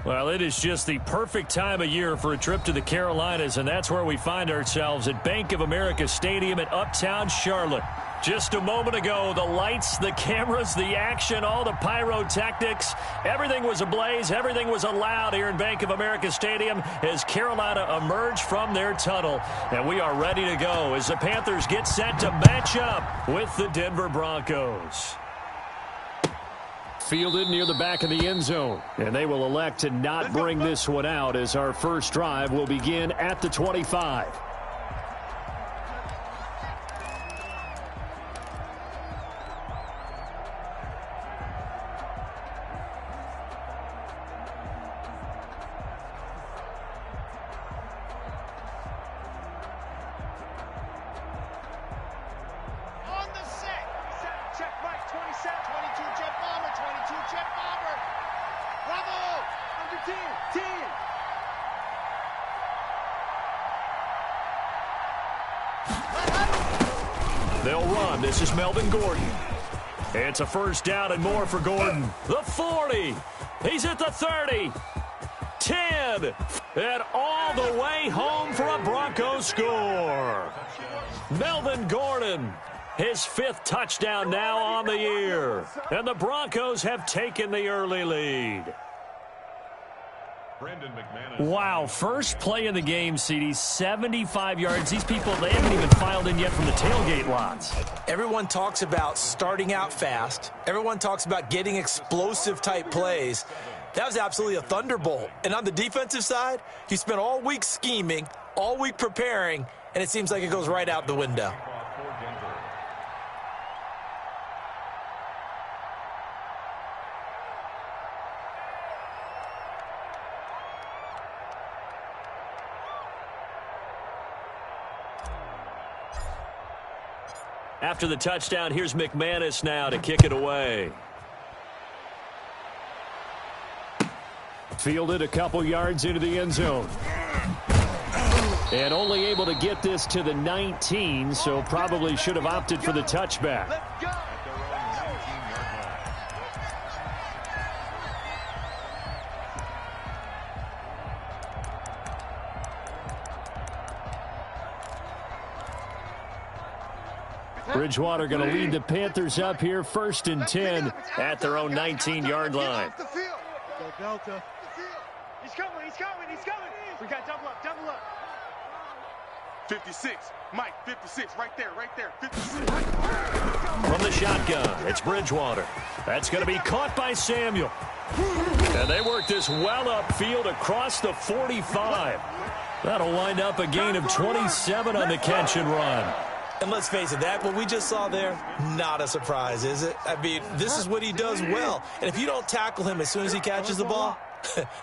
Well, it is just the perfect time of year for a trip to the Carolinas, and that's where we find ourselves at Bank of America Stadium in Uptown Charlotte. Just a moment ago, the lights, the cameras, the action, all the pyrotechnics, everything was ablaze, everything was allowed here in Bank of America Stadium as Carolina emerged from their tunnel. And we are ready to go as the Panthers get set to match up with the Denver Broncos. Fielded near the back of the end zone. And they will elect to not bring this one out as our first drive will begin at the 25. They'll run. This is Melvin Gordon. It's a first down and more for Gordon. The 40. He's at the 30. 10. And all the way home for a Broncos score. Melvin Gordon, his 5th touchdown now on the year. And the Broncos have taken the early lead. Wow, first play of the game, CD, 75 yards. These people, they haven't even filed in yet from the tailgate lots. Everyone talks about starting out fast. Everyone talks about getting explosive-type plays. That was absolutely a thunderbolt. And on the defensive side, you spent all week scheming, all week preparing, and it seems like it goes right out the window. After the touchdown, here's McManus now to kick it away. Fielded a couple yards into the end zone. And only able to get this to the 19, so probably should have opted for the touchback. Bridgewater going to lead the Panthers up here, 1st and 10 at their own 19-yard line. Go Delta. He's coming. We got double up. 56. Mike, 56. Right there. 56. From the shotgun, it's Bridgewater. That's going to be caught by Samuel. And they work this well upfield across the 45. That'll wind up a gain of 27 on the catch and run. And let's face it, that what we just saw there, not a surprise, is it? I mean, this is what he does well. And if you don't tackle him as soon as he catches the ball,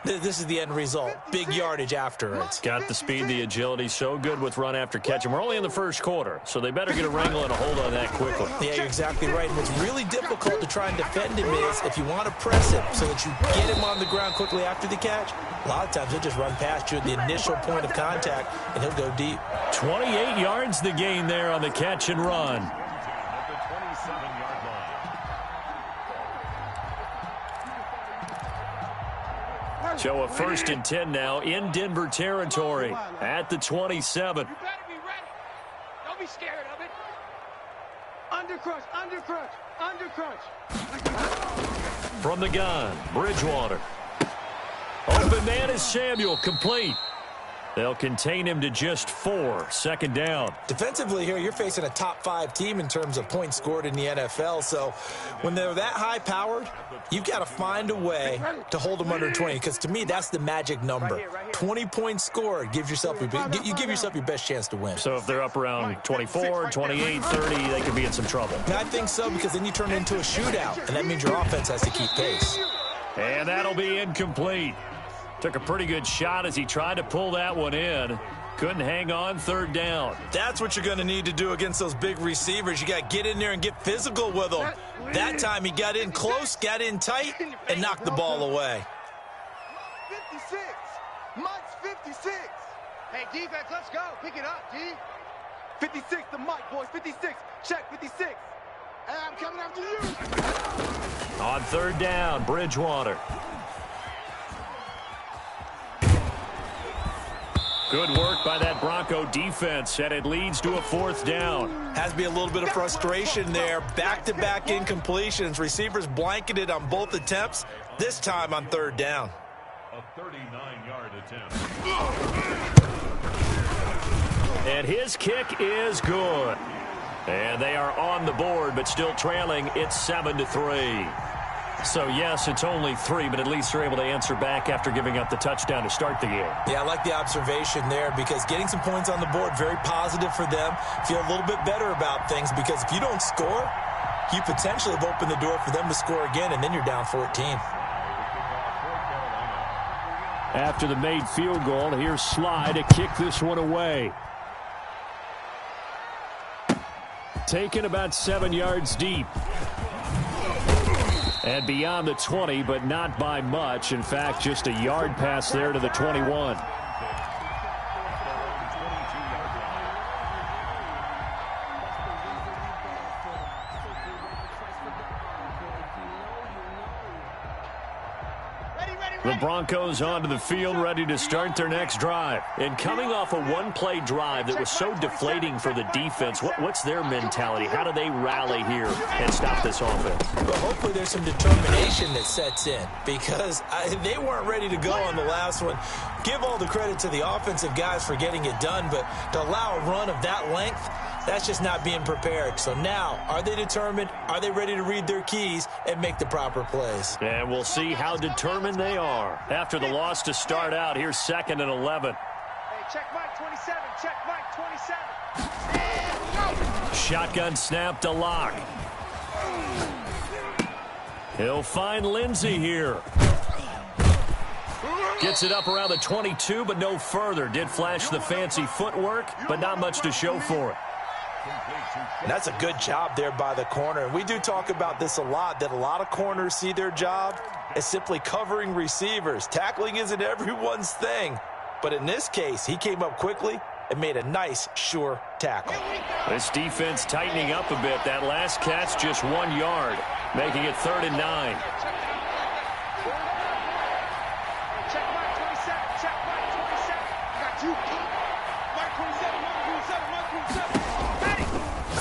this is the end result. Big yardage afterwards. Got the speed, the agility, so good with run after catch. And we're only in the first quarter, so they better get a wrangle and a hold on that quickly. Yeah, you're exactly right. And what's really difficult to try and defend him is if you want to press him so that you get him on the ground quickly after the catch, a lot of times he'll just run past you at the initial point of contact, and he'll go deep. 28 yards the gain there on the catch and run. So a 1st and 10 now in Denver territory at the 27. You better be ready. Don't be scared of it. Undercrunch. From the gun, Bridgewater. Open man is Samuel, complete. They'll contain him to just 4, 2nd down. Defensively here, you're facing a top-5 team in terms of points scored in the NFL. So when they're that high-powered, you've got to find a way to hold them under 20. Because to me, that's the magic number. 20 points scored gives yourself you give yourself your best chance to win. So if they're up around 24, 28, 30, they could be in some trouble. I think so, because then you turn it into a shootout, and that means your offense has to keep pace. And that'll be incomplete. Took a pretty good shot as he tried to pull that one in. Couldn't hang on, 3rd down. That's what you're going to need to do against those big receivers. You got to get in there and get physical with them. That time he got in close, got in tight, and knocked the ball away. 56. Mike's 56. Hey, defense, let's go. Pick it up, D. 56 to Mike, boys. 56. Check, 56. Hey, I'm coming after you. On 3rd down, Bridgewater. Good work by that Bronco defense, and it leads to a 4th down. Has to be a little bit of frustration there. Back-to-back incompletions. Receivers blanketed on both attempts, this time on 3rd down. A 39-yard attempt. And his kick is good. And they are on the board, but still trailing. It's 7-3. So, yes, it's only 3, but at least they're able to answer back after giving up the touchdown to start the game. Yeah, I like the observation there because getting some points on the board, very positive for them. Feel a little bit better about things because if you don't score, you potentially have opened the door for them to score again, and then you're down 14. After the made field goal, here's Sly to kick this one away. Taken about 7 yards deep. And beyond the 20, but not by much. In fact, just a yard pass there to the 21. The Broncos onto the field, ready to start their next drive. And coming off a one-play drive that was so deflating for the defense, what's their mentality? How do they rally here and stop this offense? Well, hopefully there's some determination that sets in because they weren't ready to go on the last one. Give all the credit to the offensive guys for getting it done, but to allow a run of that length, that's just not being prepared. So now, are they determined? Are they ready to read their keys and make the proper plays? And we'll see how determined they are. After the loss to start out, here's 2nd and 11. Hey, check Mike 27. Check Mike 27. Shotgun snap to Lock. He'll find Lindsey here. Gets it up around the 22, but no further. Did flash the fancy footwork, but not much to show for it. And that's a good job there by the corner. And we do talk about this a lot, that a lot of corners see their job as simply covering receivers. Tackling isn't everyone's thing. But in this case, he came up quickly and made a nice, sure tackle. This defense tightening up a bit. That last catch just 1 yard, making it 3rd and 9. Check Mike 27. Check Mike 27. Got you. Mike 27. Mike 27. Mike 27.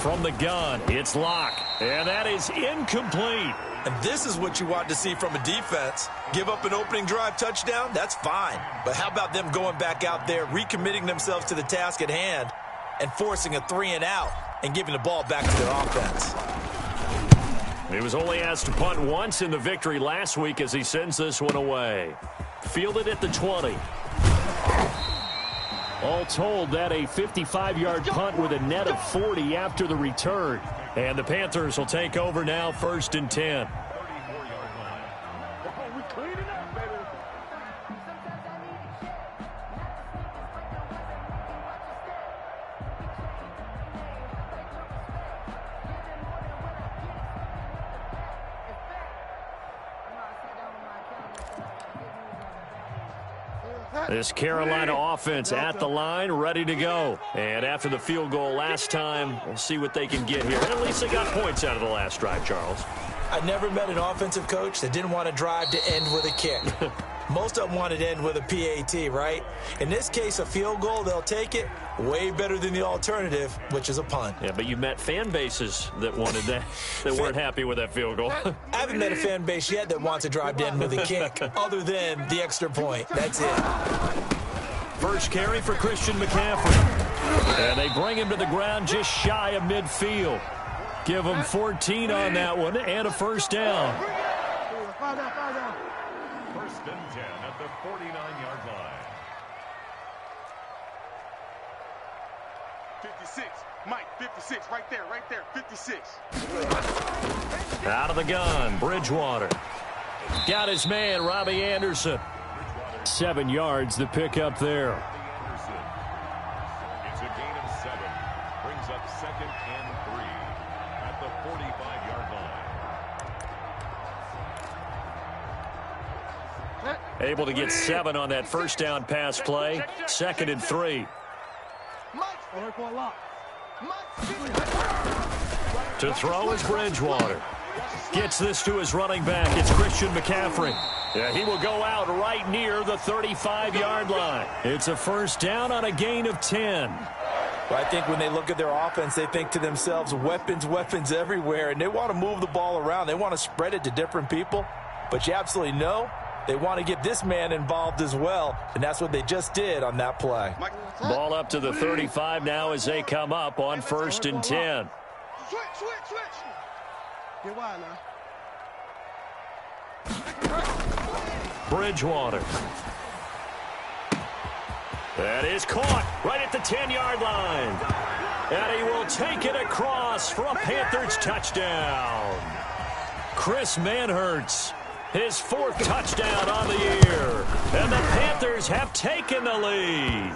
From the gun, it's Lock. And that is incomplete. And this is what you want to see from a defense. Give up an opening drive touchdown, that's fine. But how about them going back out there, recommitting themselves to the task at hand, and forcing a 3-and-out and giving the ball back to their offense? He was only asked to punt once in the victory last week as he sends this one away. Fielded at the 20. All told, that a 55-yard punt with a net of 40 after the return. And the Panthers will take over now, 1st and 10. This Carolina offense at the line, ready to go. And after the field goal last time, we'll see what they can get here. At least they got points out of the last drive, Charles. I never met an offensive coach that didn't want to drive to end with a kick. Most of them wanted to end with a PAT, right? In this case, a field goal, they'll take it. Way better than the alternative, which is a punt. Yeah, but you met fan bases that wanted that, that weren't happy with that field goal. I haven't met a fan base yet that wants to drive to end with a kick, other than the extra point. That's it. First carry for Christian McCaffrey. And they bring him to the ground just shy of midfield. Give him 14 on that one and a 1st down. 1st and 10 at the 49-yard line. 56. Mike, 56. Right there, 56. Out of the gun, Bridgewater. Got his man, Robbie Anderson. 7 yards, the pickup there. It's a gain of 7. Brings up 2nd and 3 at the 45-yard line. Able to get 7 on that 1st down pass play. 2nd and 3. To throw is Bridgewater. Gets this to his running back. It's Christian McCaffrey. Yeah, he will go out right near the 35-yard line. It's a first down on a gain of 10. Well, I think when they look at their offense, they think to themselves, weapons, weapons everywhere, and they want to move the ball around. They want to spread it to different people, but you absolutely know they want to get this man involved as well, and that's what they just did on that play. Ball up to the 35 now as they come up on 1st and 10. Switch. Get wide now. Bridgewater. That is caught right at the 10-yard line. And he will take it across for a Panthers touchdown. Chris Manhertz, his 4th touchdown on the year. And the Panthers have taken the lead.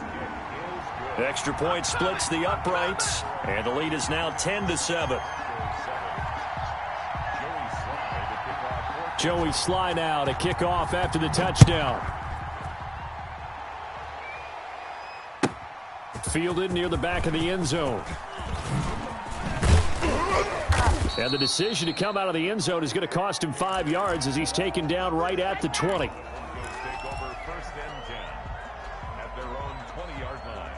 Extra point splits the uprights, and the lead is now 10-7. Joey Sly now to kick off after the touchdown. Fielded near the back of the end zone. And the decision to come out of the end zone is going to cost him 5 yards as he's taken down right at the 20. Take over 1st and 10 at their own 20-yard line.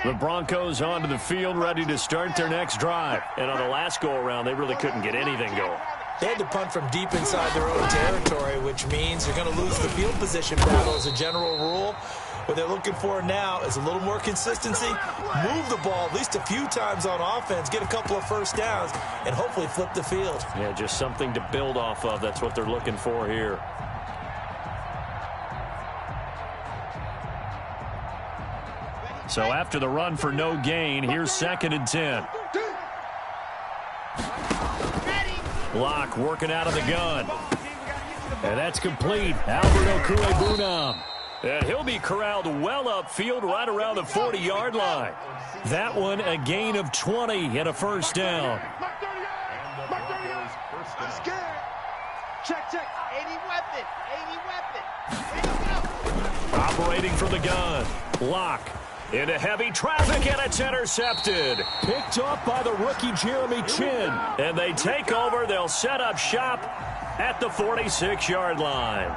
The Broncos onto the field, ready to start their next drive. And on the last go-around, they really couldn't get anything going. They had to punt from deep inside their own territory, which means they're going to lose the field position battle as a general rule. What they're looking for now is a little more consistency, move the ball at least a few times on offense, get a couple of first downs, and hopefully flip the field. Yeah, just something to build off of. That's what they're looking for here. So after the run for no gain, here's 2nd and 10. Block working out of the gun. And that's complete. Albert Okwuegbunam. And he'll be corralled well upfield right around the 40-yard line. That one a gain of 20 and a first down. Check. 80 weapon. Operating from the gun. Lock. Into heavy traffic, and it's intercepted. Picked up by the rookie Jeremy Chin. And they take over. They'll set up shop at the 46-yard line.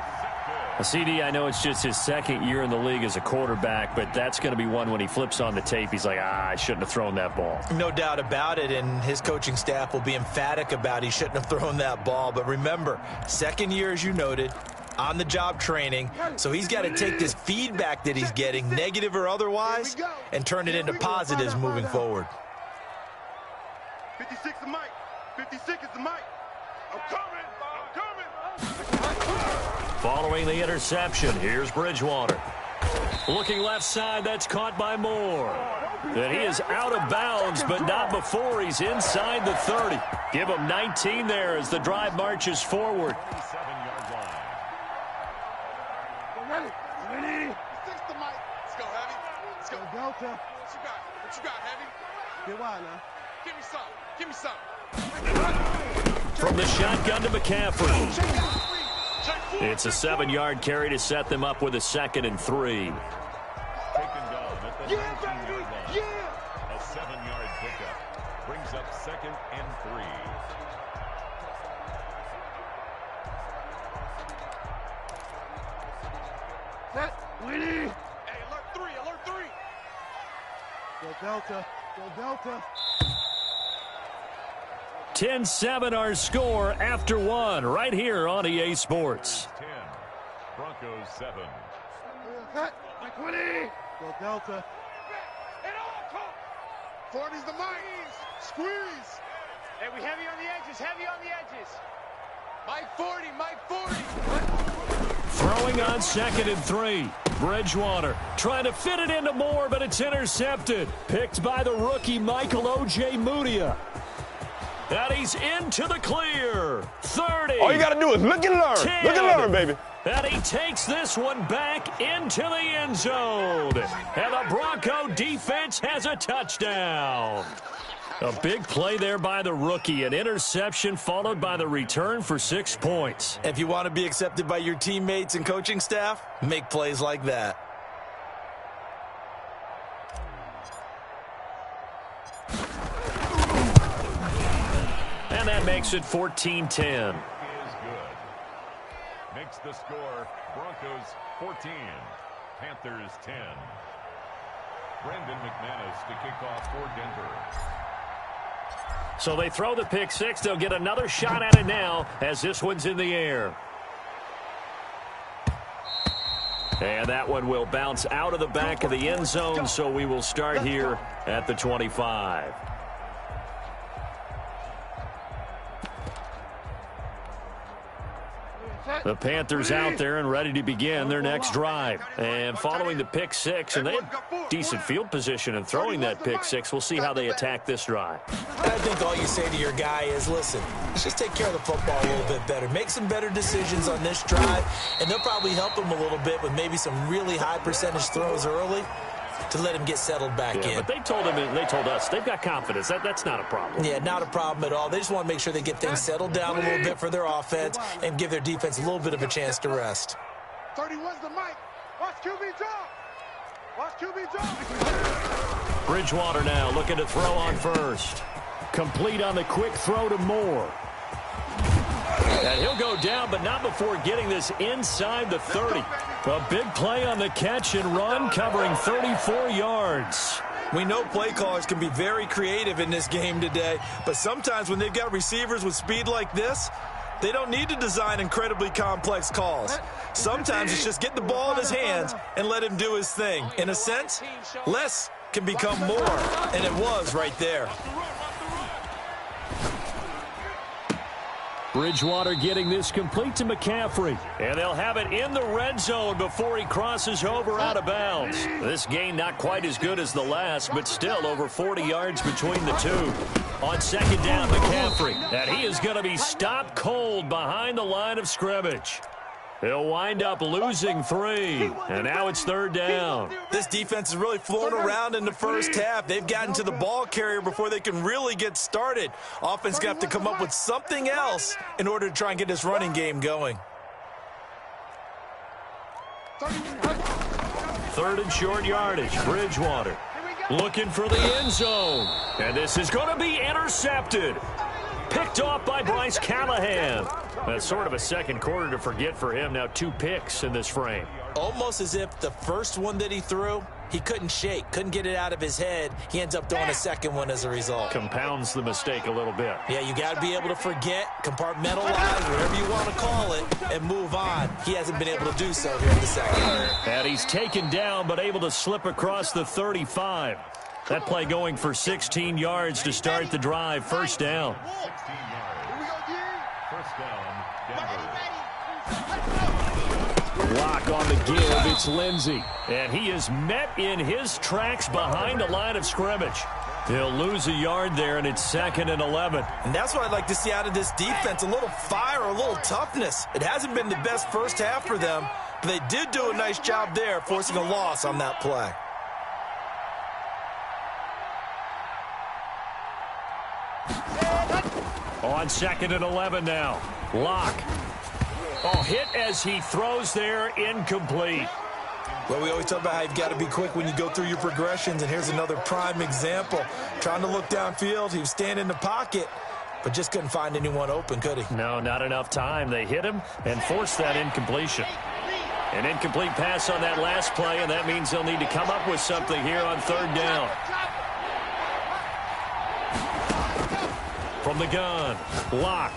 CD, I know it's just his 2nd year in the league as a quarterback, but that's going to be one when he flips on the tape. He's like, I shouldn't have thrown that ball. No doubt about it, and his coaching staff will be emphatic about he shouldn't have thrown that ball. But remember, 2nd year, as you noted, on-the-job training, so he's got to take this feedback that he's getting, negative or otherwise, and turn it into positives moving forward. 56 is Mike. 56 is the Mike. I'm coming. Following the interception, here's Bridgewater. Looking left side, that's caught by Moore. And he is out of bounds, but not before he's inside the 30. Give him 19 there as the drive marches forward. 7-yard line. Ready. 6 to Mike. Let's go, Heavy. Let's go. Delta. What you got, Heavy? Get wide now. Give me some. From the shotgun to McCaffrey. It's a 7-yard carry to set them up with a 2nd and 3. Taken down at the 19-yard line. A 7-yard pickup brings up 2nd and 3. Set. Winnie. Hey, alert 3. Go Delta. 10-7 our score after one right here on EA Sports. 10. Broncos 7. Cut. Mike Winnie. Go Delta. 40's the Mike. Squeeze. Hey, we heavy on the edges. Mike 40. Throwing on 2nd and 3. Bridgewater trying to fit it into Moore, but it's intercepted. Picked by the rookie Michael O.J. Mudia. And he's into the clear. 30. All you got to do is look and learn. 10. Look and learn, baby. And he takes this one back into the end zone. And the Bronco defense has a touchdown. A big play there by the rookie. An interception followed by the return for 6 points. If you want to be accepted by your teammates and coaching staff, make plays like that. And that makes it 14-10. Is good. Makes the score Broncos 14, Panthers 10. Brandon McManus to kick off for Denver. So they throw the pick six. They'll get another shot at it now as this one's in the air. And that one will bounce out of the back of the end zone, so we will start here at the 25. The Panthers out there and ready to begin their next drive. And following the pick six, and they had decent field position in throwing that pick six. We'll see how they attack this drive. I think all you say to your guy is, listen, let's just take care of the football a little bit better. Make some better decisions on this drive, and they'll probably help him a little bit with maybe some really high percentage throws early to let him get settled back in. But they told him, and they told us, they've got confidence. That's not a problem. Yeah, not a problem at all. They just want to make sure they get things settled down a little bit for their offense and give their defense a little bit of a chance to rest. 31's the mic. Watch QB drop. Watch QB drop. Bridgewater now looking to throw on first. Complete on the quick throw to Moore. And he'll go down, but not before getting this inside the 30. A big play on the catch and run, covering 34 yards. We know play callers can be very creative in this game today, but sometimes when they've got receivers with speed like this, they don't need to design incredibly complex calls. Sometimes it's just get the ball in his hands and let him do his thing. In a sense, less can become more, and it was right there. Bridgewater getting this complete to McCaffrey. And they'll have it in the red zone before he crosses over out of bounds. This gain not quite as good as the last, but still over 40 yards between the two. On second down, McCaffrey. And he is going to be stopped cold behind the line of scrimmage. He'll wind up losing 3, and now it's third down. This defense is really flown around in the first half. They've gotten to the ball carrier before they can really get started. Offense going to have to come up with something else in order to try and get this running game going. Third and short yardage, Bridgewater looking for the end zone. And this is going to be intercepted. Picked off by Bryce Callahan. That's sort of a second quarter to forget for him. Now 2 picks in this frame. Almost as if the first one that he threw, he couldn't shake, couldn't get it out of his head. He ends up throwing a second one as a result. Compounds the mistake a little bit. Yeah, you got to be able to forget, compartmentalize, whatever you want to call it, and move on. He hasn't been able to do so here in the second. And he's taken down, but able to slip across the 35. That play going for 16 yards to start the drive. First down. 16 yards. First down, Denver. Block on the give. It's Lindsey. And he is met in his tracks behind the line of scrimmage. He'll lose a yard there, and it's 2nd and 11. And that's what I'd like to see out of this defense, a little fire, a little toughness. It hasn't been the best first half for them, but they did do a nice job there, forcing a loss on that play. On 2nd and 11 now. Lock. Oh, hit as he throws there, incomplete. Well, we always talk about how you've got to be quick when you go through your progressions, and here's another prime example. Trying to look downfield, he was standing in the pocket, but just couldn't find anyone open, could he? No, not enough time. They hit him and forced that incompletion. An incomplete pass on that last play, and that means they'll need to come up with something here on third down. From the gun, Lock.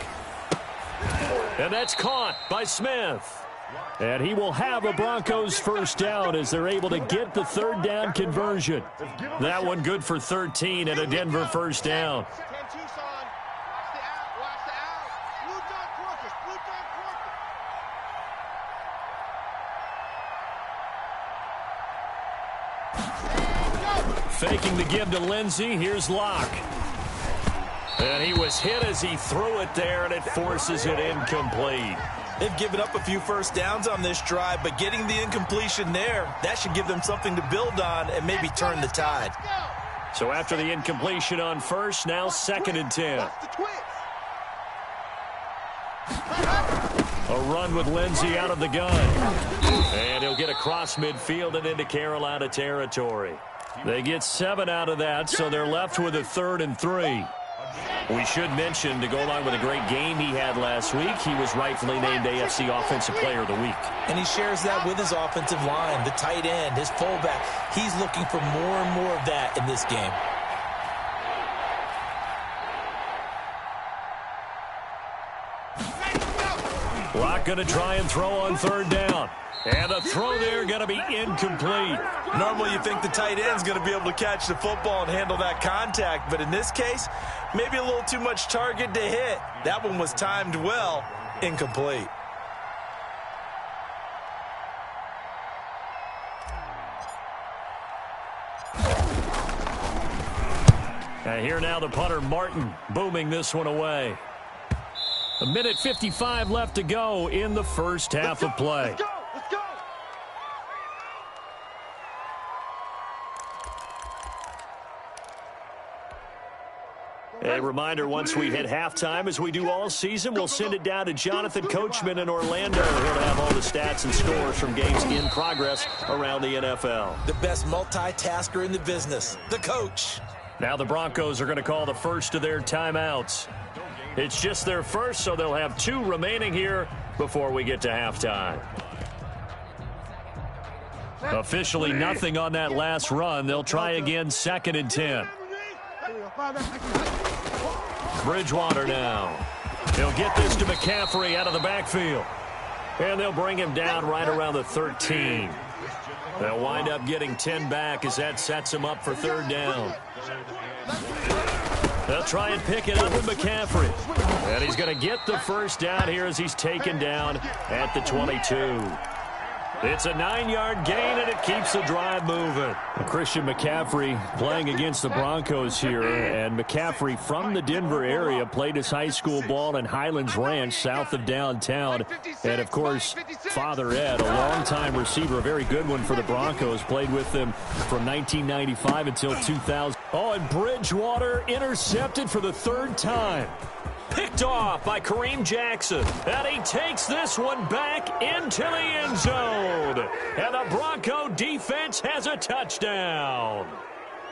And that's caught by Smith. And he will have a Broncos first down as they're able to get the third down conversion. That one good for 13 and a Denver first down. Faking the give to Lindsey. Here's Lock. And he was hit as he threw it there, and it forces it incomplete. They've given up a few first downs on this drive, but getting the incompletion there, that should give them something to build on and maybe turn the tide. So after the incompletion on first, now 2nd and 10. A run with Lindsey out of the gun. And he'll get across midfield and into Carolina territory. They get 7 out of that, so they're left with a 3rd and 3. We should mention, to go along with a great game he had last week, he was rightfully named AFC Offensive Player of the Week. And he shares that with his offensive line, the tight end, his fullback. He's looking for more and more of that in this game. Locke going to try and throw on 3rd down. And the throw there going to be incomplete. Normally you think the tight end's going to be able to catch the football and handle that contact, but in this case, maybe a little too much target to hit. That one was timed well, incomplete. And here now the punter, Martin, booming this one away. 1:55 left to go in the first half of play. Let's go. Let's go. A reminder, once we hit halftime, as we do all season, we'll send it down to Jonathan Coachman in Orlando. He'll have all the stats and scores from games in progress around the NFL. The best multitasker in the business, the coach. Now the Broncos are going to call the first of their timeouts. It's just their first, so they'll have 2 remaining here before we get to halftime. Officially nothing on that last run. They'll try again, 2nd and 10. Bridgewater now. He'll get this to McCaffrey out of the backfield. And they'll bring him down right around the 13. They'll wind up getting 10 back as that sets him up for 3rd down. They'll try and pick it up with McCaffrey. And he's going to get the first down here as he's taken down at the 22. It's a 9-yard gain, and it keeps the drive moving. Christian McCaffrey playing against the Broncos here. And McCaffrey from the Denver area played his high school ball in Highlands Ranch south of downtown. And, of course, Father Ed, a longtime receiver, a very good one for the Broncos, played with them from 1995 until 2000. Oh, and Bridgewater intercepted for the 3rd time. Picked off by Kareem Jackson. And he takes this one back into the end zone. And the Bronco defense has a touchdown.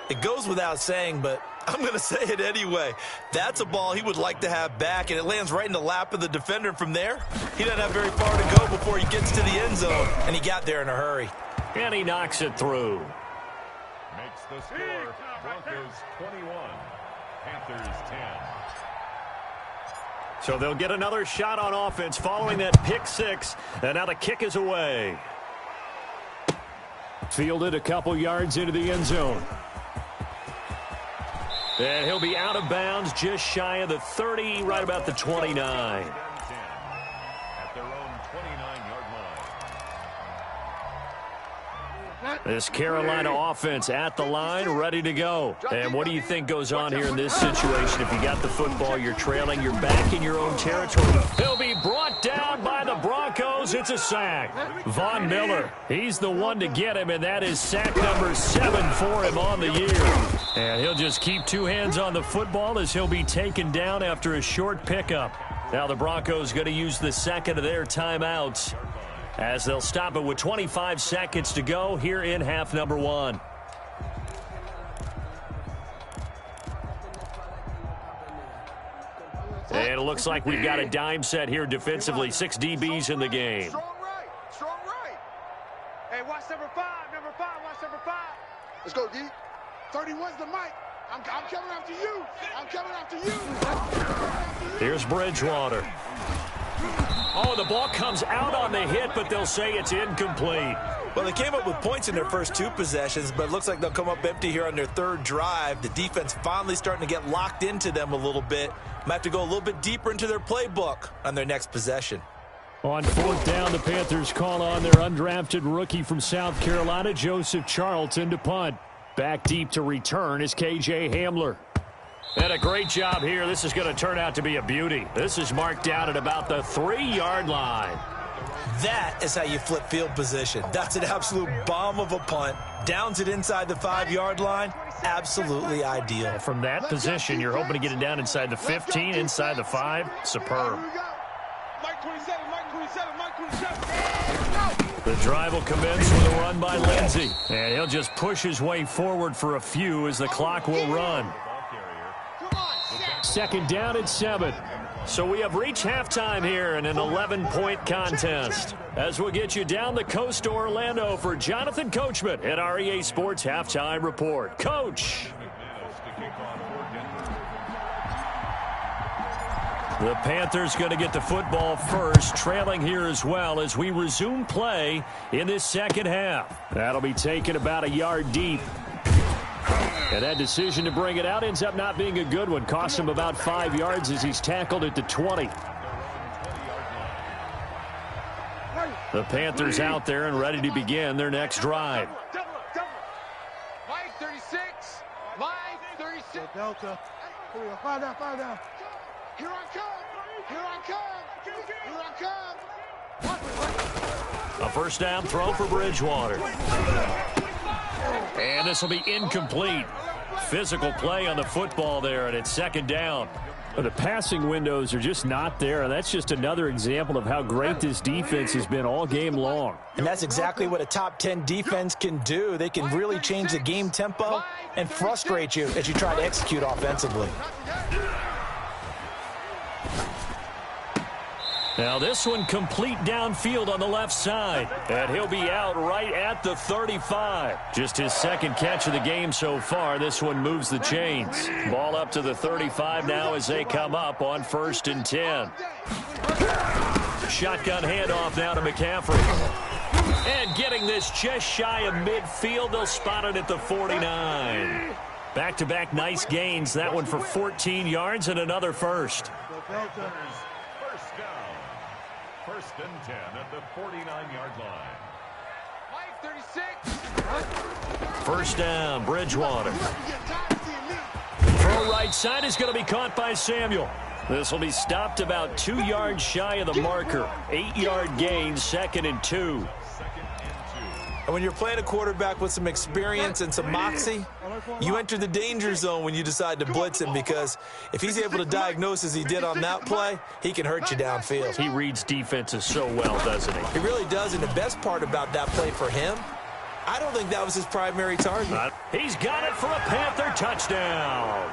It goes without saying, but I'm going to say it anyway. That's a ball he would like to have back, and it lands right in the lap of the defender. From there, he doesn't have very far to go before he gets to the end zone, and he got there in a hurry. And he knocks it through. Makes the score Broncos 21, Panthers 10. So they'll get another shot on offense following that pick 6. And now the kick is away. Fielded a couple yards into the end zone. And he'll be out of bounds just shy of the 30, right about the 29. At their own 29-yard line. This Carolina offense at the line, ready to go. And what do you think goes on here in this situation? If you got the football, you're trailing, you're back in your own territory. He'll be brought down by the Broncos. It's a sack. Von Miller, he's the one to get him, and that is sack number 7 for him on the year. And he'll just keep 2 hands on the football as he'll be taken down after a short pickup. Now the Broncos going to use the 2nd of their timeouts, as they'll stop it with 25 seconds to go here in half number 1. And it looks like we've got a dime set here defensively. 6 DBs in the game. Strong right. Strong right. Hey, watch number 5. Number 5. Watch number 5. Let's go, D. 31's the mic. I'm coming after you. I'm coming after you. Here's Bridgewater. Oh, the ball comes out on the hit, but they'll say it's incomplete. Well, they came up with points in their first 2 possessions, but it looks like they'll come up empty here on their 3rd drive. The defense finally starting to get locked into them a little bit. Might have to go a little bit deeper into their playbook on their next possession. On 4th down, the Panthers call on their undrafted rookie from South Carolina, Joseph Charlton, to punt. Back deep to return is KJ Hamler. And a great job here. This is going to turn out to be a beauty. This is marked down at about the 3-yard line. That is how you flip field position. That's an absolute bomb of a punt. Downs it inside the 5-yard line. Absolutely ideal. From that position, you're hoping to get it down inside the 15, inside the 5. Superb. Mike 27, Mike 27, Mike 27. The drive will commence with a run by Lindsey. And he'll just push his way forward for a few as the clock will run. Second down and 7. So we have reached halftime here in an 11-point contest. As we'll get you down the coast to Orlando for Jonathan Coachman at our EA Sports Halftime Report. Coach. The Panthers going to get the football first, trailing here as well as we resume play in this second half. That'll be taken about a yard deep. And that decision to bring it out ends up not being a good one. Cost him about 5 yards as he's tackled at the 20. The Panthers out there and ready to begin their next drive. Mike 36. Mike 36. Delta. Fire down. Here I come. Here I come. Here I come. A first down throw for Bridgewater. And this will be incomplete. Physical play on the football there, and it's second down. The passing windows are just not there, and that's just another example of how great this defense has been all game long. And that's exactly what a top 10 defense can do. They can really change the game tempo and frustrate you as you try to execute offensively. Now this one complete downfield on the left side. And he'll be out right at the 35. Just his second catch of the game so far. This one moves the chains. Ball up to the 35 now as they come up on 1st and 10. Shotgun handoff now to McCaffrey. And getting this just shy of midfield. They'll spot it at the 49. Back-to-back nice gains. That one for 14 yards and another first. First and 10 at the 49-yard line. Mike 36. First down, Bridgewater. Throw right side is going to be caught by Samuel. This will be stopped about 2 yards shy of the marker. 8-yard gain, 2nd and 2. And when you're playing a quarterback with some experience and some moxie, you enter the danger zone when you decide to blitz him, because if he's able to diagnose as he did on that play, he can hurt you downfield. He reads defenses so well, doesn't he? He really does, and the best part about that play for him, I don't think that was his primary target. He's got it for a Panther touchdown.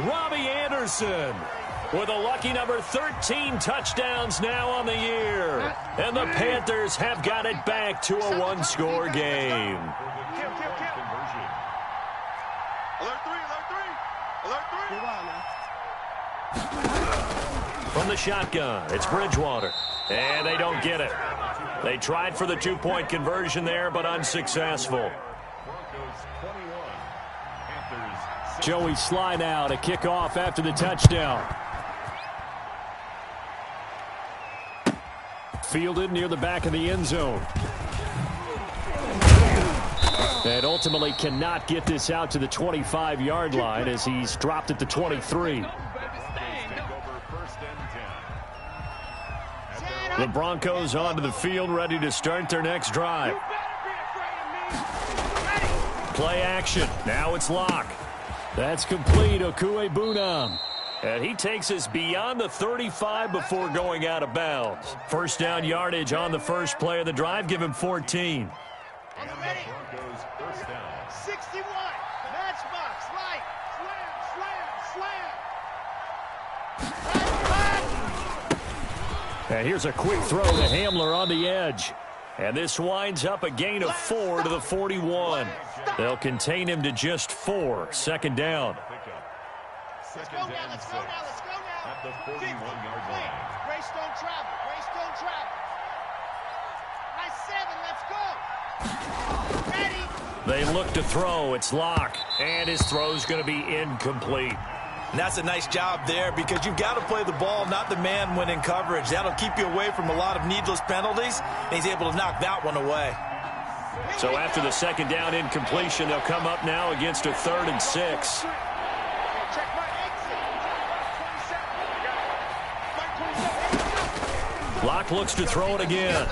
Robbie Anderson with a lucky number 13 touchdowns now on the year. And the Panthers have got it back to a one-score game. Alert 3. From the shotgun, it's Bridgewater. And they don't get it. They tried for the 2-point conversion there, but unsuccessful. Joey Slye now to kick off after the touchdown. Fielded near the back of the end zone. And ultimately cannot get this out to the 25-yard line as he's dropped at the 23. The Broncos onto the field, ready to start their next drive. Play action. Now it's Locke. That's complete. Okuegbunam. And he takes us beyond the 35 before going out of bounds. First down yardage on the first play of the drive. Give him 14. On the ready. 61. Matchbox. Right. Slam. And here's a quick throw to Hamler on the edge. And this winds up a gain of 4 to the 41. They'll contain him to just 4. Second down. Let's go now. At the 41-yard line. Grace don't travel. Nice 7. Let's go. Ready. They look to throw. It's Locke. And his throw's going to be incomplete. And that's a nice job there, because you've got to play the ball, not the man when in coverage. That'll keep you away from a lot of needless penalties, and he's able to knock that one away. So after the second down incompletion, they'll come up now against a 3rd and 6. Locke looks to throw it again.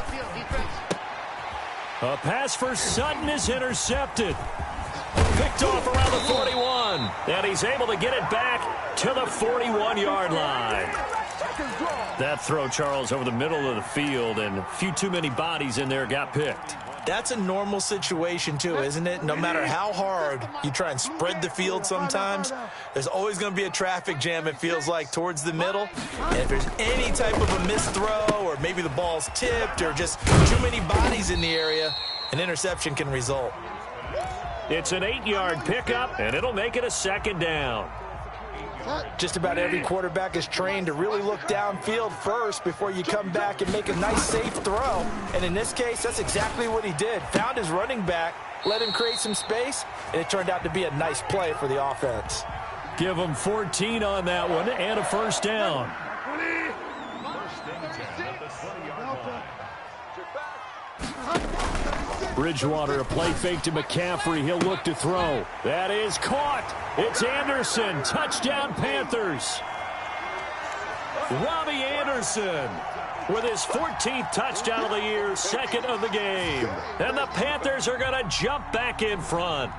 A pass for Sutton is intercepted. Picked off around the 41. And he's able to get it back to the 41-yard line. That throw, Charles, over the middle of the field, and a few too many bodies in there got picked. That's a normal situation, too, isn't it? No matter how hard you try and spread the field sometimes, there's always going to be a traffic jam, it feels like, towards the middle. And if there's any type of a missed throw, or maybe the ball's tipped, or just too many bodies in the area, an interception can result. It's an 8-yard pickup, and it'll make it a second down. Just about every quarterback is trained to really look downfield first before you come back and make a nice, safe throw. And in this case, that's exactly what he did. Found his running back, let him create some space, and it turned out to be a nice play for the offense. Give him 14 on that one and a first down. Bridgewater, a play fake to McCaffrey. He'll look to throw. That is caught. It's Anderson. Touchdown, Panthers. Robbie Anderson with his 14th touchdown of the year, second of the game. And the Panthers are going to jump back in front.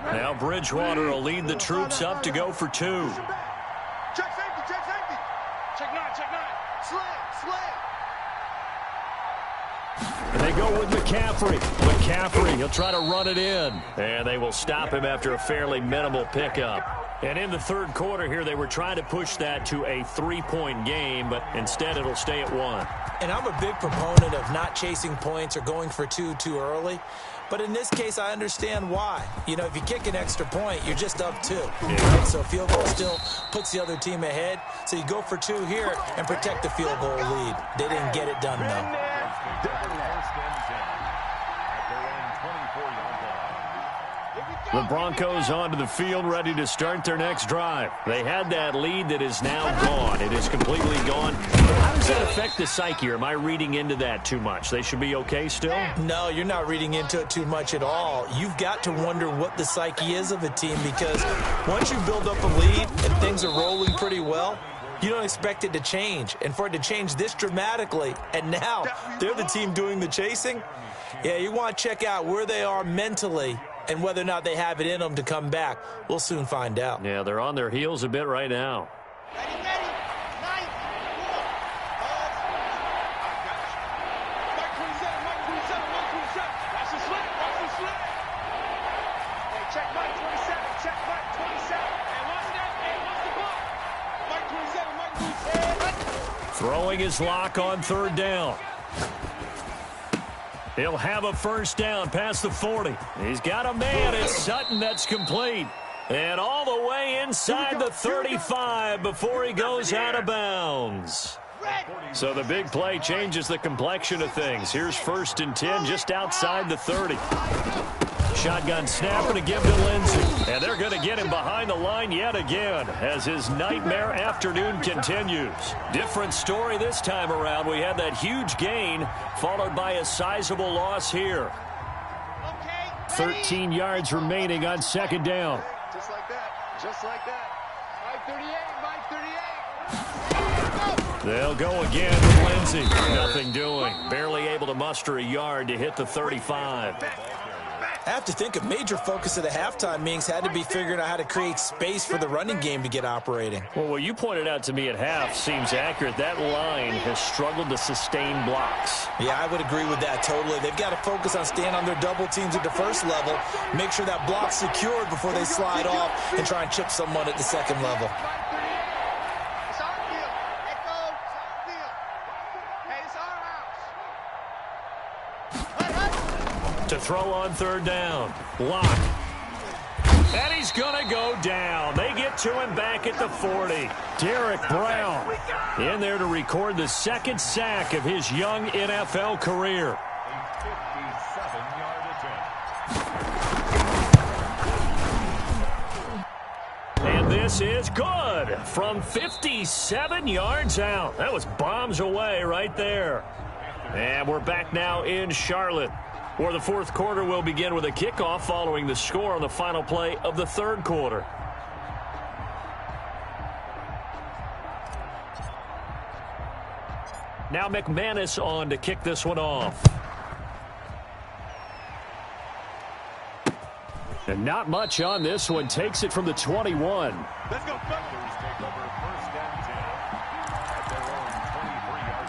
Now Bridgewater will lead the troops up to go for 2. Check safety, check safety. Check 9, check 9. Slam. And they go with McCaffrey. He'll try to run it in. And they will stop him after a fairly minimal pickup. And in the third quarter here, they were trying to push that to a 3-point game, but instead it'll stay at 1. And I'm a big proponent of not chasing points or going for 2 too early. But in this case, I understand why. You know, if you kick an extra point, you're just up 2. Yeah. Right? So a field goal still puts the other team ahead. So you go for 2 here and protect the field goal lead. They didn't get it done, though. The Broncos onto the field, ready to start their next drive. They had that lead that is now gone. It is completely gone. How does that affect the psyche? Or am I reading into that too much? They should be okay still? No, you're not reading into it too much at all. You've got to wonder what the psyche is of a team, because once you build up a lead and things are rolling pretty well, you don't expect it to change. And for it to change this dramatically, and now they're the team doing the chasing, yeah, you want to check out where they are mentally and whether or not they have it in them to come back. We'll soon find out. Yeah, they're on their heels a bit right now. Ready, ready. 9, 4. Mike 27, Mike 27, Mike 27. Watch the slip, watch the slip. Hey, check Mike 27, check Mike 27. Hey, watch that, hey, watch the clock. Mike 27, Mike 27. Throwing his lock on third down. He'll have a first down past the 40. He's got a man. It's Sutton that's complete. And all the way inside the 35 before he goes out of bounds. So the big play changes the complexion of things. Here's 1st and 10 just outside the 30. Shotgun snap and a give to Lindsey. And they're going to get him behind the line yet again as his nightmare afternoon continues. Different story this time around. We had that huge gain followed by a sizable loss here. 13 yards remaining on second down. Just like that. Just like that. Mike 38. Mike 38. They'll go again with Lindsey. Nothing doing. Barely able to muster a yard to hit the 35. I have to think a major focus of the halftime meetings had to be figuring out how to create space for the running game to get operating. Well, what you pointed out to me at half seems accurate. That line has struggled to sustain blocks. Yeah, I would agree with that totally. They've got to focus on staying on their double teams at the first level, make sure that block's secured before they slide off and try and chip someone at the second level. It's our field. Let go. It's our field. Hey, it's our house. To throw on third down. Lock. And he's going to go down. They get to him back at the 40. Derek Brown in there to record the second sack of his young NFL career. And this is good from 57 yards out. That was bombs away right there. And we're back now in Charlotte, where the fourth quarter will begin with a kickoff following the score on the final play of the third quarter. Now McManus on to kick this one off. And not much on this one. Takes it from the 21. Let's go. Panthers take over first and 10 at their own 23-yard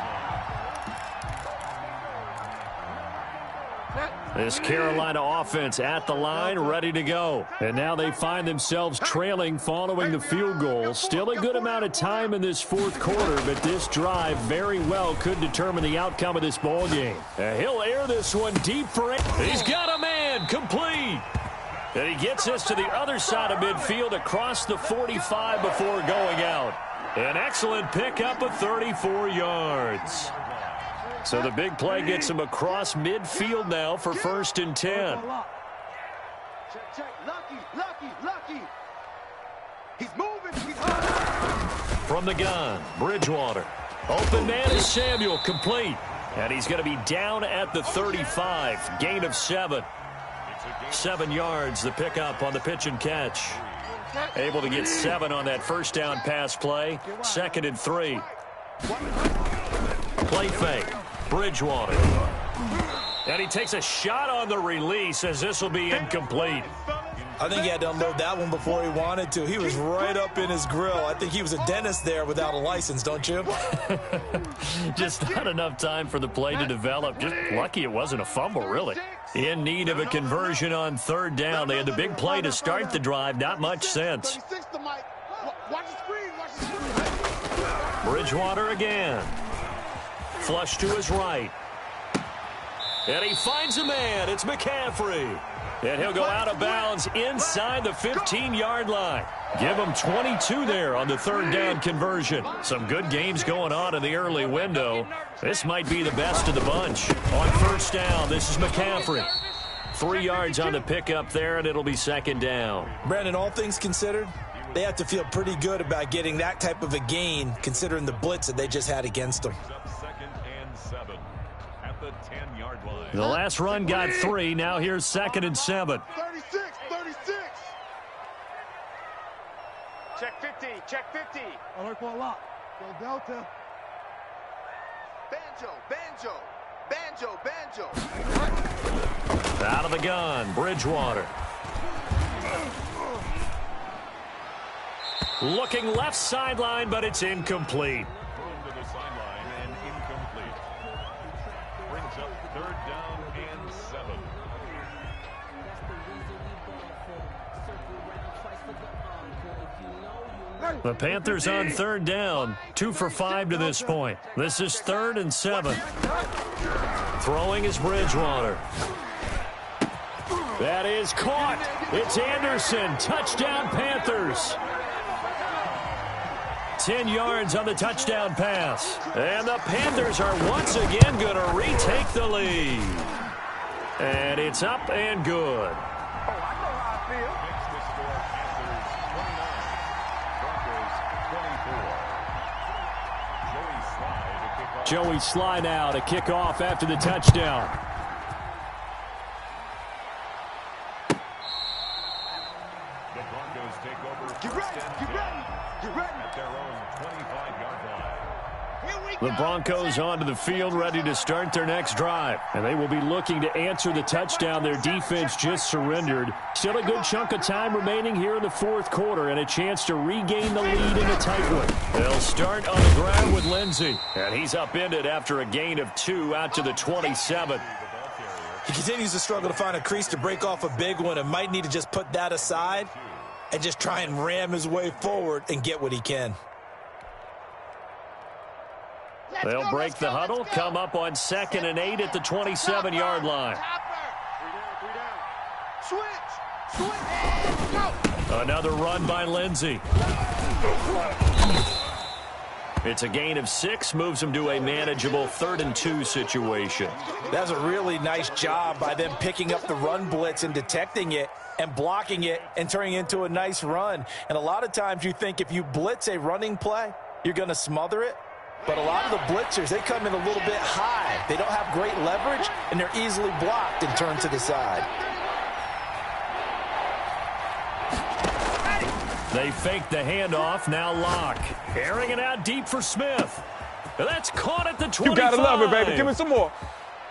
line. This Carolina offense at the line, ready to go. And now they find themselves trailing following the field goal. Still a good amount of time in this fourth quarter, but this drive very well could determine the outcome of this ball game. And he'll air this one deep for it. He's got a man, complete. And he gets this to the other side of midfield across the 45 before going out. An excellent pickup of 34 yards. So the big play gets him across midfield now for first and 10. Lucky. He's moving. From the gun, Bridgewater. Open man is Samuel, complete. And he's going to be down at the 35. Gain of 7. 7 yards, the pickup on the pitch and catch. Able to get 7 on that first down pass play. 2nd and 3. Play fake. Bridgewater. And he takes a shot on the release as this will be incomplete. I think he had to unload that one before he wanted to. He was right up in his grill. I think he was a dentist there without a license, don't you? Just not enough time for the play to develop. Just lucky it wasn't a fumble, really. In need of a conversion on third down. They had the big play to start the drive. Not much sense. Bridgewater again. Flush to his right. And he finds a man. It's McCaffrey. And he'll go out of bounds inside the 15-yard line. Give him 22 there on the third down conversion. Some good games going on in the early window. This might be the best of the bunch. On first down, this is McCaffrey. 3 yards on the pickup there, and it'll be second down. Brandon, all things considered, they have to feel pretty good about getting that type of a gain, considering the blitz that they just had against them. 2nd and 7 at the 10-yard line. The last run got 3. Now here's 2nd and 7. 36. Check 50. Alert for a lot. Go Delta. Banjo. Out of the gun, Bridgewater. Looking left sideline, but it's incomplete. Thrown to the sideline and incomplete. Brings up third down and 7. The Panthers on third down, 2 for 5 to this point. This is 3rd and 7. Throwing is Bridgewater. That is caught. It's Anderson. Touchdown, Panthers. 10 yards on the touchdown pass. And the Panthers are once again going to retake the lead. And it's up and good. Oh, I know how I feel. Makes the score Panthers 29, Broncos 24. Joey Sly now to kick off after the touchdown. The Broncos take over Get ready. at their own 25-yard line. The Broncos onto the field ready to start their next drive. And they will be looking to answer the touchdown their defense just surrendered. Still a good chunk of time remaining here in the fourth quarter and a chance to regain the lead in a tight one. They'll start on the ground with Lindsey. And he's upended after a gain of 2 out to the 27. He continues to struggle to find a crease to break off a big one and might need to just put that aside and just try and ram his way forward and get what he can. They'll break the huddle, come up on 2nd and 8 at the 27-yard line. Switch. Go. Another run by Lindsey. It's a gain of 6, moves him to a manageable 3rd and 2 situation. That was a really nice job by them picking up the run blitz and detecting it and blocking it and turning it into a nice run. And a lot of times you think if you blitz a running play, you're going to smother it. But a lot of the blitzers, they come in a little bit high. They don't have great leverage, and they're easily blocked and turned to the side. They fake the handoff, now Locke. Airing it out deep for Smith. That's caught at the 25. You gotta love it, baby. Give me some more.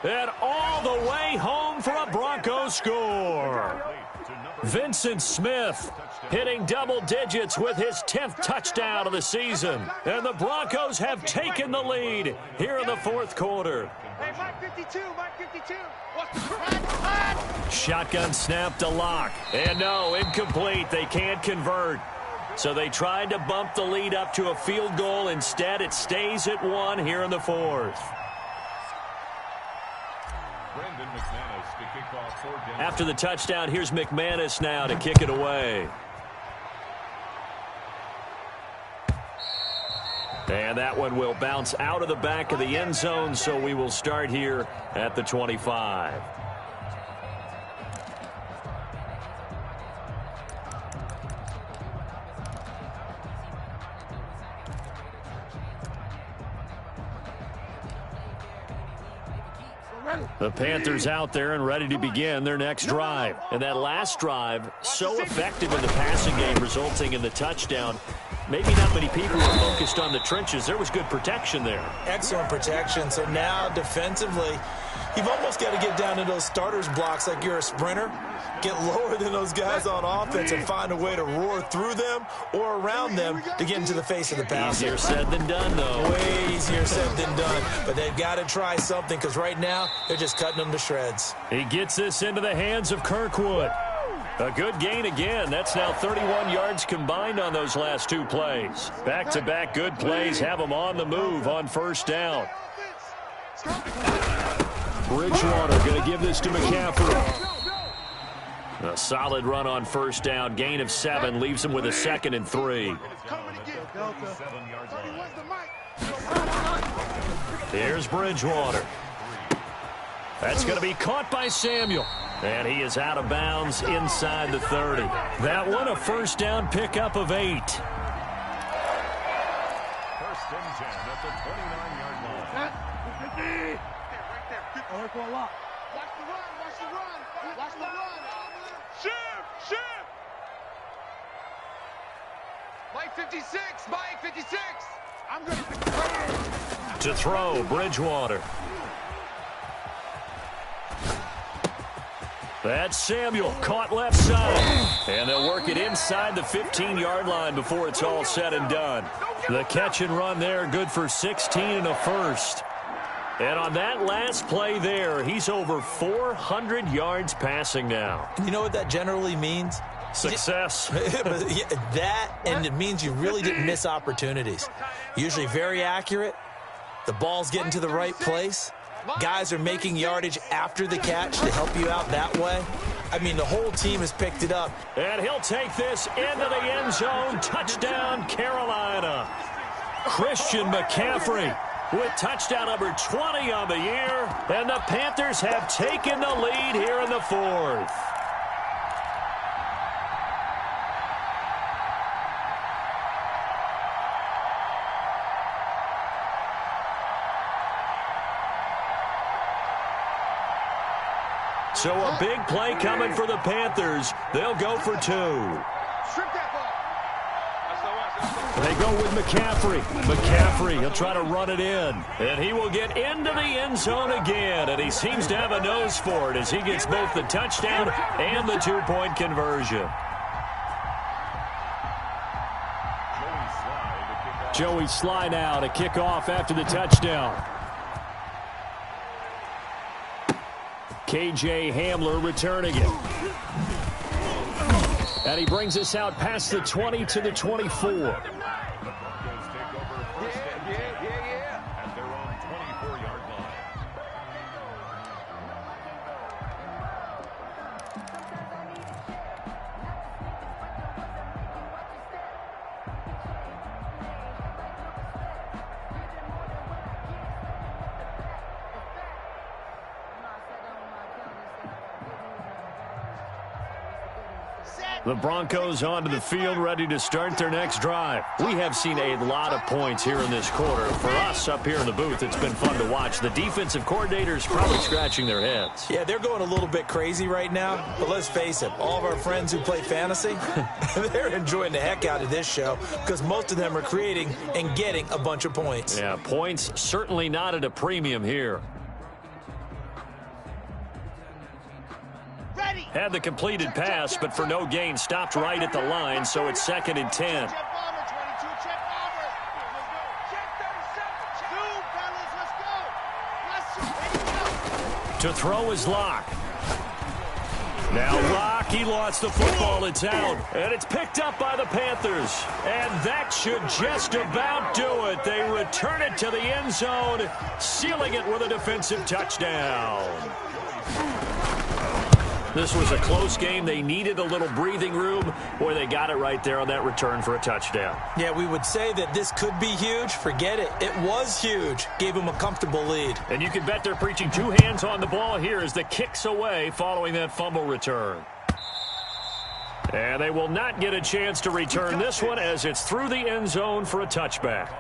And all the way home for a Broncos score. Vincent Smith hitting double digits with his 10th touchdown of the season. And the Broncos have taken the lead here in the fourth quarter. Hey, Mike 52, Mike 52. Shotgun snap to Lock. And no, incomplete. They can't convert. So they tried to bump the lead up to a field goal. Instead, it stays at 1 here in the fourth. After the touchdown, here's McManus now to kick it away. And that one will bounce out of the back of the end zone, so we will start here at the 25. The Panthers out there and ready to begin their next drive. And that last drive, so effective in the passing game, resulting in the touchdown. Maybe not many people were focused on the trenches. There was good protection there. Excellent protection. So now defensively, you've almost got to get down to those starters blocks like you're a sprinter. Get lower than those guys on offense and find a way to roar through them or around them to get into the face of the passer. Easier said than done, though. Way easier said than done. But they've got to try something because right now they're just cutting them to shreds. He gets this into the hands of Kirkwood. A good gain again. That's now 31 yards combined on those last two plays. Back-to-back good plays have them on the move on first down. Bridgewater going to give this to McCaffrey. A solid run on first down. Gain of 7 leaves him with a 2nd and 3. Here's Bridgewater. That's going to be caught by Samuel. And he is out of bounds inside the 30. That one a first down pickup of 8. First and 10 at the 29-yard line. Watch the run, watch the run, watch the run. Shift. Mike 56, Mike 56. I'm going to throw, Bridgewater. That's Samuel, caught left side. And they'll work it inside the 15-yard line before it's all said and done. The catch and run there, good for 16 and a first. And on that last play there, he's over 400 yards passing now. You know what that generally means? Success. That, and it means you really didn't miss opportunities. Usually very accurate. The ball's getting to the right place. Guys are making yardage after the catch to help you out that way. I mean, the whole team has picked it up. And he'll take this into the end zone. Touchdown, Carolina. Christian McCaffrey with touchdown number 20 on the year. And the Panthers have taken the lead here in the fourth. So a big play coming for the Panthers. They'll go for 2. They go with McCaffrey. McCaffrey, he'll try to run it in. And he will get into the end zone again. And he seems to have a nose for it as he gets both the touchdown and the 2-point conversion. Joey Sly now to kick off after the touchdown. K.J. Hamler returning it. And he brings us out past the 20 to the 24. At their own 24-yard line. Set. The Broncos onto the field, ready to start their next drive. We have seen a lot of points here in this quarter. For us up here in the booth, it's been fun to watch. The defensive coordinators probably scratching their heads. Yeah, they're going a little bit crazy right now. But let's face it, all of our friends who play fantasy, they're enjoying the heck out of this show because most of them are creating and getting a bunch of points. Yeah, points certainly not at a premium here. Had the completed pass, but for no gain, stopped right at the line, so it's 2nd and 10. To throw is Locke. Now Locke, he lost the football, it's out, and it's picked up by the Panthers. And that should just about do it. They return it to the end zone, sealing it with a defensive touchdown. This was a close game. They needed a little breathing room. Boy, they got it right there on that return for a touchdown. Yeah, we would say that this could be huge. Forget it. It was huge. Gave them a comfortable lead. And you can bet they're preaching 2 hands on the ball here as the kick's away following that fumble return. And they will not get a chance to return this one as it's through the end zone for a touchback.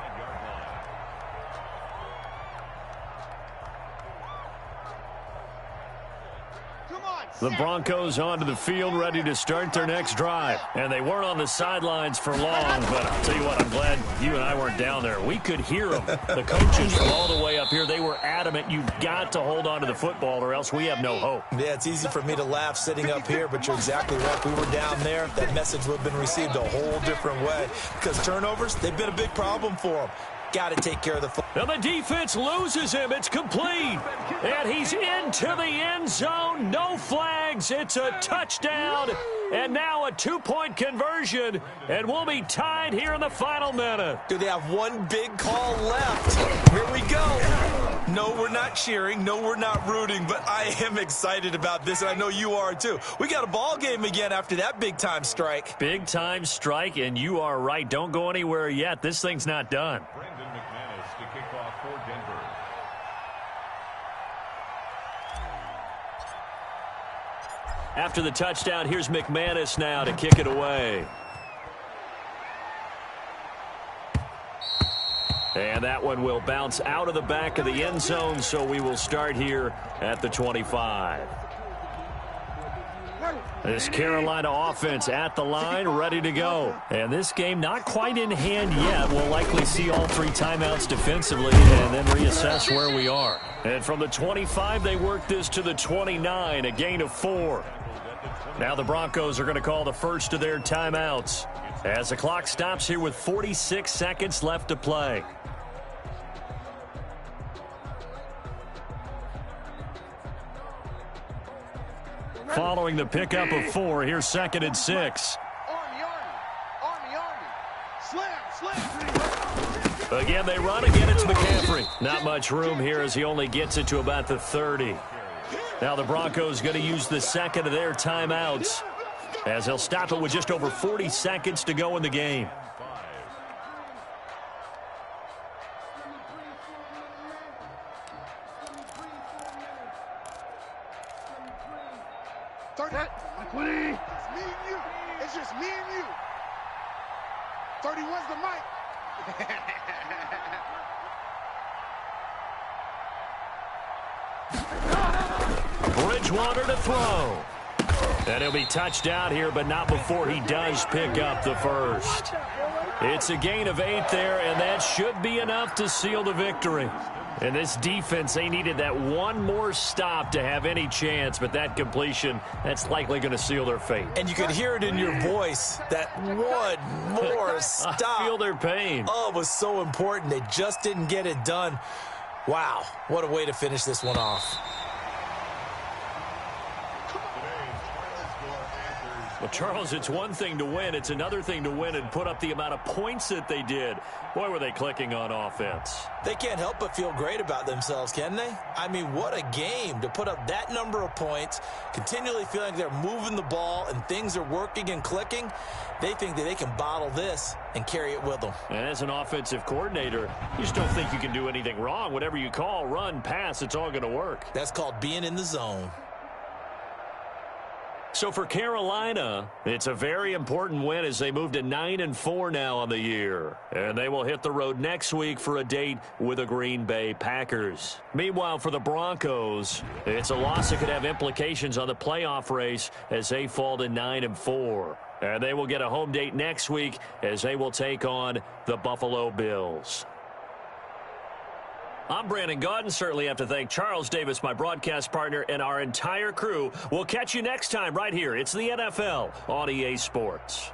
The Broncos onto the field, ready to start their next drive. And they weren't on the sidelines for long, but I'll tell you what, I'm glad you and I weren't down there. We could hear them. The coaches from all the way up here, they were adamant, you've got to hold on to the football or else we have no hope. Yeah, it's easy for me to laugh sitting up here, but you're exactly right. If we were down there, that message would have been received a whole different way. Because turnovers, they've been a big problem for them. Got to take care of the football. Now the defense loses him. It's complete. And he's into the end zone. No flags. It's a touchdown. And now a 2-point conversion. And we'll be tied here in the final minute. Do they have one big call left? Here we go. No, we're not cheering. No, we're not rooting. But I am excited about this, and I know you are too. We got a ball game again after that big-time strike. Big-time strike, and you are right. Don't go anywhere yet. This thing's not done. To kick off for Denver. After the touchdown, here's McManus now to kick it away. And that one will bounce out of the back of the end zone, so we will start here at the 25. This Carolina offense at the line, ready to go. And this game not quite in hand yet. We'll likely see all 3 timeouts defensively and then reassess where we are. And from the 25, they work this to the 29, a gain of 4. Now the Broncos are going to call the first of their timeouts as the clock stops here with 46 seconds left to play. Following the pickup of 4, here's 2nd and 6. Again, they run. Again, it's McCaffrey. Not much room here as he only gets it to about the 30. Now the Broncos going to use the 2nd of their timeouts as they'll stop it with just over 40 seconds to go in the game. It's me and you. It's just me and you. 31's the mic. Bridgewater to throw. And he'll be touched out here, but not before he does pick up the first. It's a gain of 8 there, and that should be enough to seal the victory. And this defense, they needed that one more stop to have any chance, but that completion, that's likely going to seal their fate. And you could hear it in your voice, that one more stop. I feel their pain. Oh, it was so important. They just didn't get it done. Wow, what a way to finish this one off. Well, Charles, it's one thing to win. It's another thing to win and put up the amount of points that they did. Boy, were they clicking on offense. They can't help but feel great about themselves, can they? I mean, what a game to put up that number of points, continually feeling like they're moving the ball and things are working and clicking. They think that they can bottle this and carry it with them. And as an offensive coordinator, you just don't think you can do anything wrong. Whatever you call, run, pass, it's all going to work. That's called being in the zone. So for Carolina, it's a very important win as they move to 9-4 now on the year. And they will hit the road next week for a date with the Green Bay Packers. Meanwhile, for the Broncos, it's a loss that could have implications on the playoff race as they fall to 9-4. And they will get a home date next week as they will take on the Buffalo Bills. I'm Brandon Gaudin. Certainly have to thank Charles Davis, my broadcast partner, and our entire crew. We'll catch you next time right here. It's the NFL on EA Sports.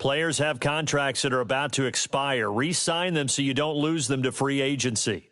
Players have contracts that are about to expire. Re-sign them so you don't lose them to free agency.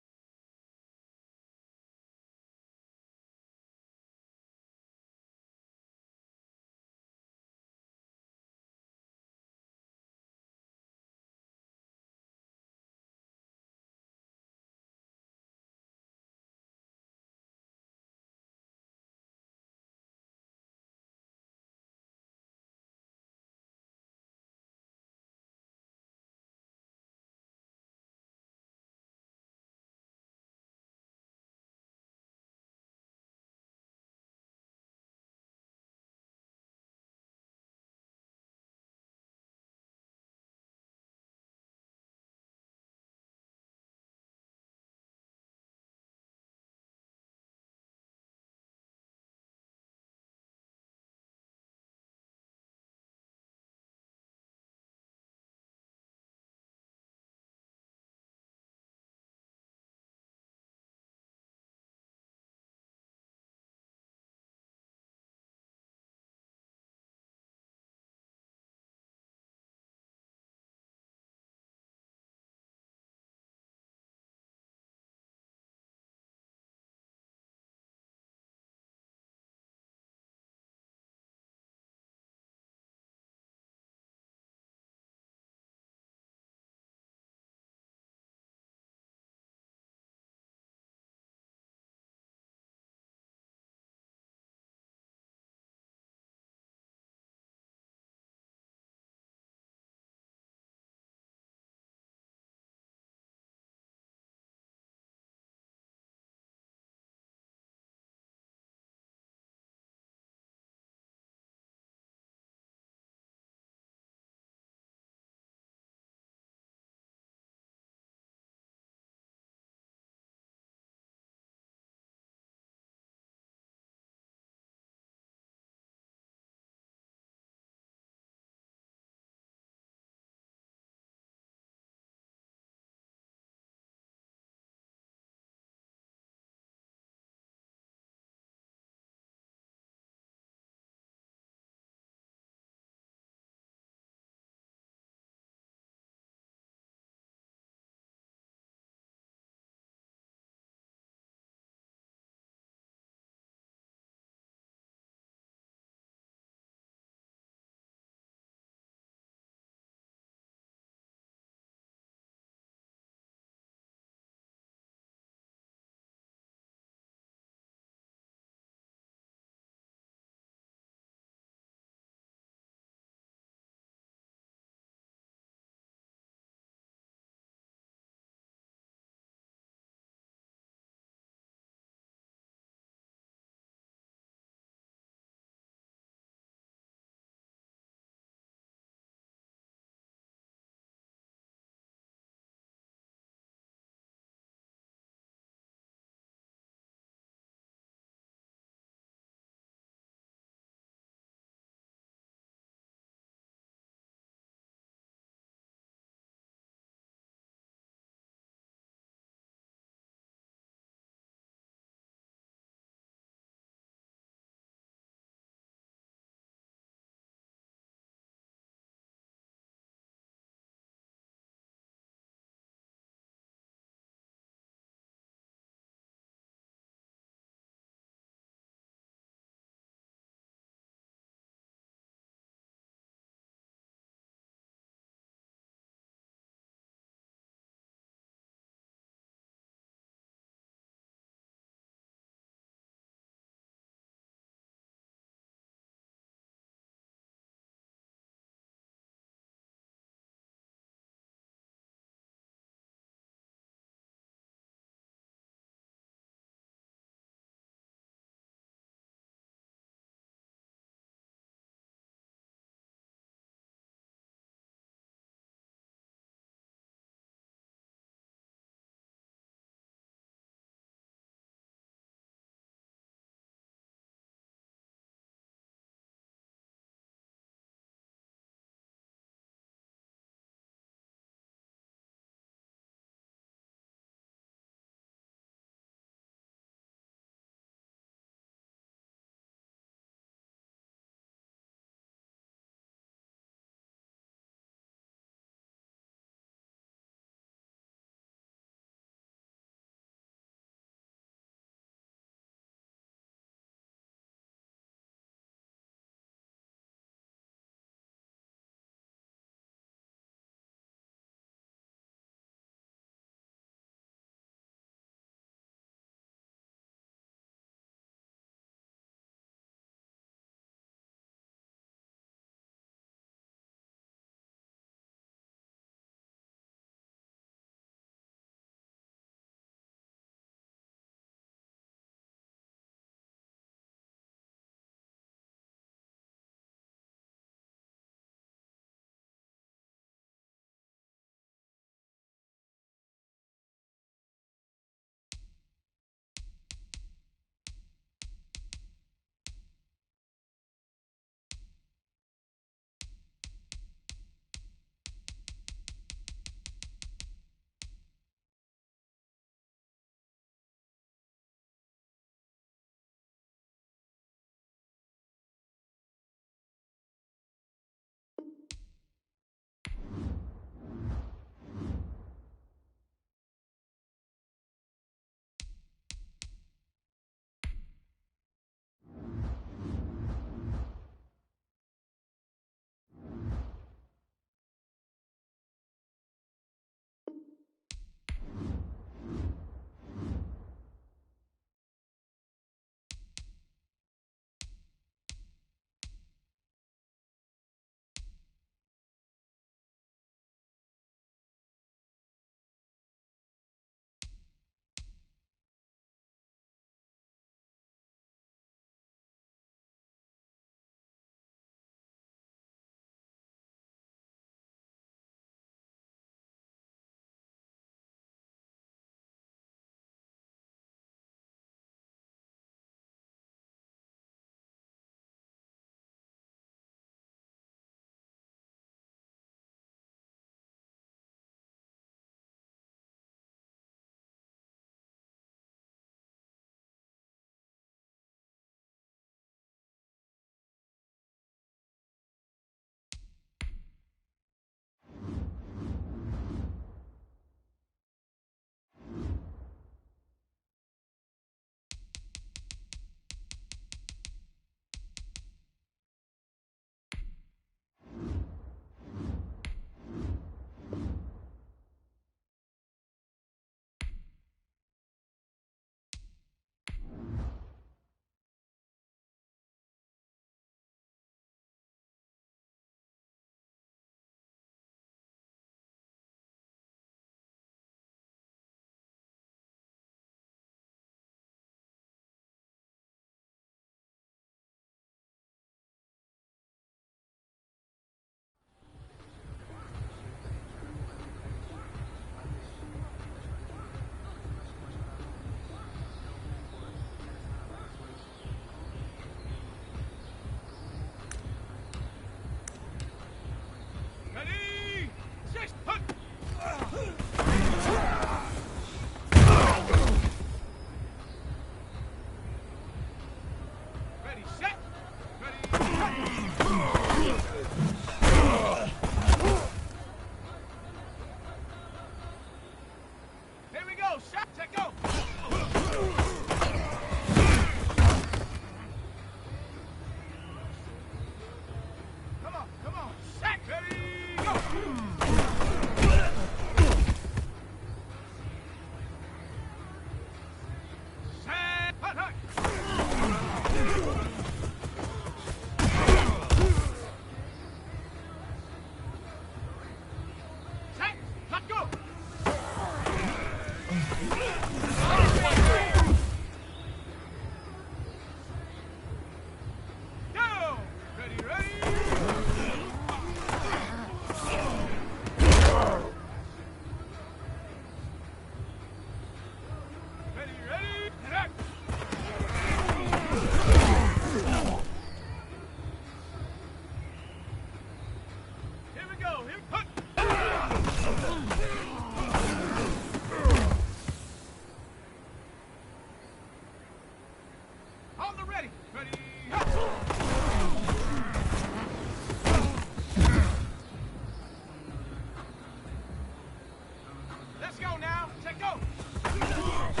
go now. Check go.